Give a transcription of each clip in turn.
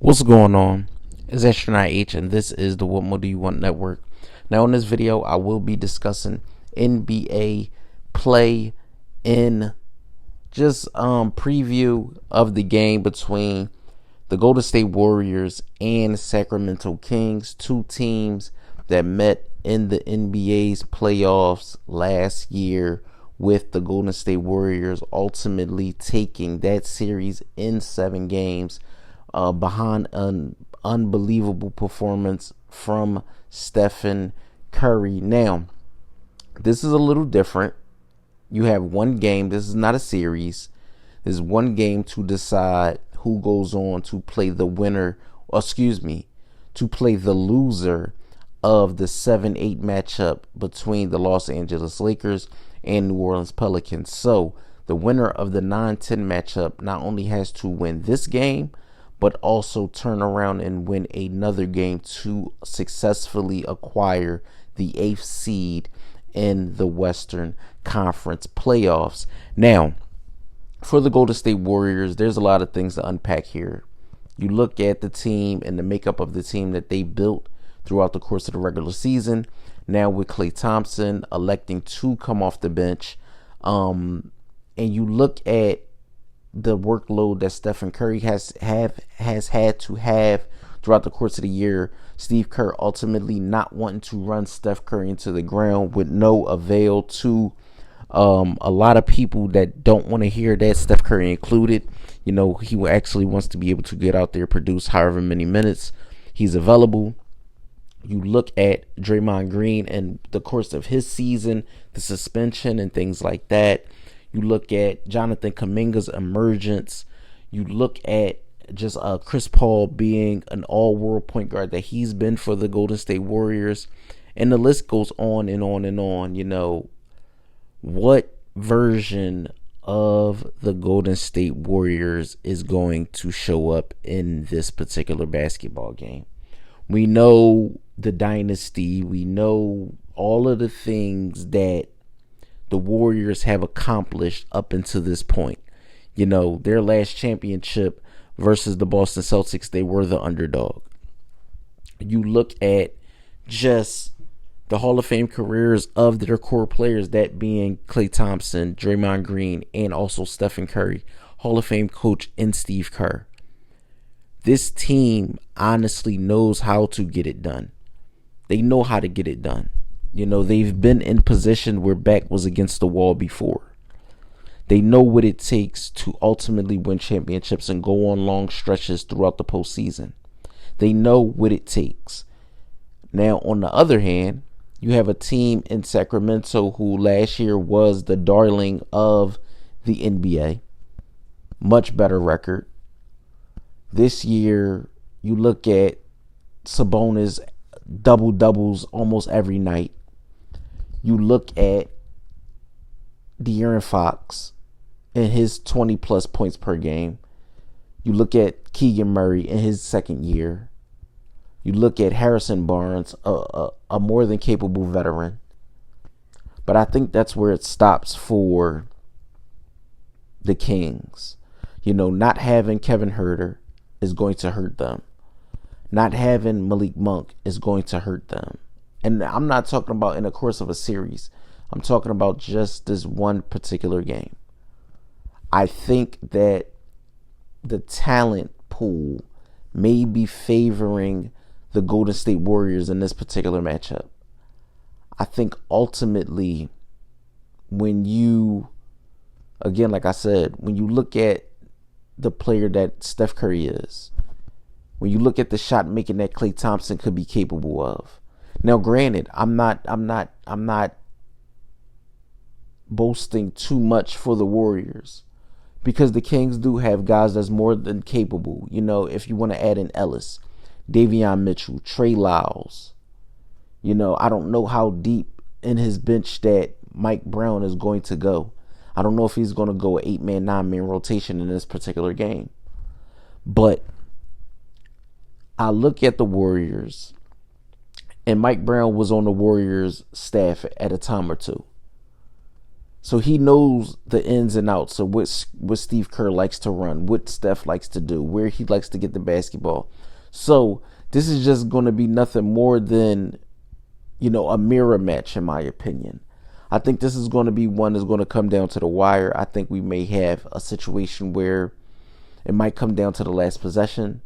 What's going on? It's Astronaut H, and this is the What More Do You Want Network. Now, in this video, I will be discussing NBA play in just preview of the game between the Golden State Warriors and Sacramento Kings, two teams that met in the NBA's playoffs last year, with the Golden State Warriors ultimately taking that series in 7 games behind an unbelievable performance from Stephen Curry. Now, this is a little different. You have one game. This is not a series. This is one game to decide who goes on to play the winner, to play the loser of the 7-8 matchup between the Los Angeles Lakers and New Orleans Pelicans. So the winner of the 9-10 matchup not only has to win this game, but also turn around and win another game to successfully acquire the 8th seed in the Western Conference playoffs. Now, for the Golden State Warriors, there's a lot of things to unpack here. You look at the team and the makeup of the team that they built throughout the course of the regular season. Now with Klay Thompson electing to come off the bench, and you look at the workload that Stephen Curry has had to have throughout the course of the year. Steve Kerr ultimately not wanting to run Steph Curry into the ground with no avail to a lot of people that don't want to hear that, Steph Curry included. You know, he actually wants to be able to get out there, produce however many minutes he's available. You look at Draymond Green and the course of his season, the suspension and things like that. You look at Jonathan Kuminga's emergence. You look at just Chris Paul being an all-world point guard that he's been for the Golden State Warriors. And the list goes on and on and on. You know, what version of the Golden State Warriors is going to show up in this particular basketball game? We know the dynasty. We know all of the things that the Warriors have accomplished up until this point. You know, their last championship versus the Boston Celtics, they were the underdog. You look at just the Hall of Fame careers of their core players, that being Klay Thompson, Draymond Green, and also Stephen Curry, Hall of Fame coach in Steve Kerr. This team honestly knows how to get it done. They know how to get it done. You know, they've been in position where back was against the wall before. They know what it takes to ultimately win championships and go on long stretches throughout the postseason. They know what it takes. Now, on the other hand, you have a team in Sacramento who last year was the darling of the NBA. Much better record. This year, you look at Sabonis double-doubles almost every night. You look at De'Aaron Fox and his 20-plus points per game. You look at Keegan Murray in his second year. You look at Harrison Barnes, a more than capable veteran. But I think that's where it stops for the Kings. You know, not having Kevin Huerter is going to hurt them. Not having Malik Monk is going to hurt them. And I'm not talking about in the course of a series. I'm talking about just this one particular game. I think that the talent pool may be favoring the Golden State Warriors in this particular matchup. I think ultimately, when you, again, like I said, when you look at the player that Steph Curry is, when you look at the shot making that Klay Thompson could be capable of. Now, granted, I'm not boasting too much for the Warriors, because the Kings do have guys that's more than capable. You know, if you want to add in Ellis, Davion Mitchell, Trey Lyles. You know, I don't know how deep in his bench that Mike Brown is going to go. I don't know if he's going to go an 8-man, 9-man rotation in this particular game. But I look at the Warriors, and Mike Brown was on the Warriors staff at a time or two. So he knows the ins and outs of what Steve Kerr likes to run, what Steph likes to do, where he likes to get the basketball. So this is just going to be nothing more than, a mirror match, in my opinion. I think this is going to be one that's going to come down to the wire. I think we may have a situation where it might come down to the last possession.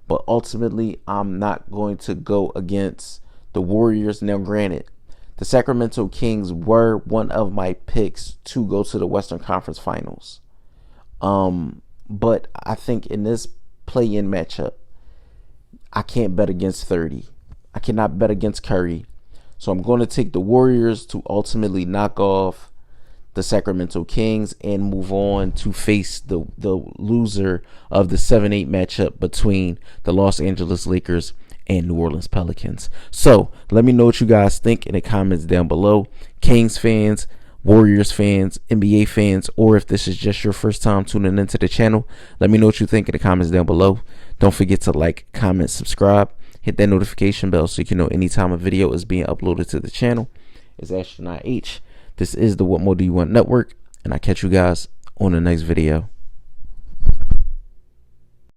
But ultimately, I'm not going to go against the Warriors. Now, granted, the Sacramento Kings were one of my picks to go to the Western Conference Finals. But I think in this play-in matchup, I can't bet against 30. I cannot bet against Curry. So I'm going to take the Warriors to ultimately knock off the Sacramento Kings and move on to face the loser of the 7-8 matchup between the Los Angeles Lakers and New Orleans Pelicans. So let me know what you guys think in the comments down below. Kings fans, Warriors fans, NBA fans, or if this is just your first time tuning into the channel, let me know what you think in the comments down below. Don't forget to like, comment, subscribe, hit that notification bell so you can know anytime a video is being uploaded to the channel. It's Astronaut H. This is the What More Do You Want Network, and I'll catch you guys on the next video.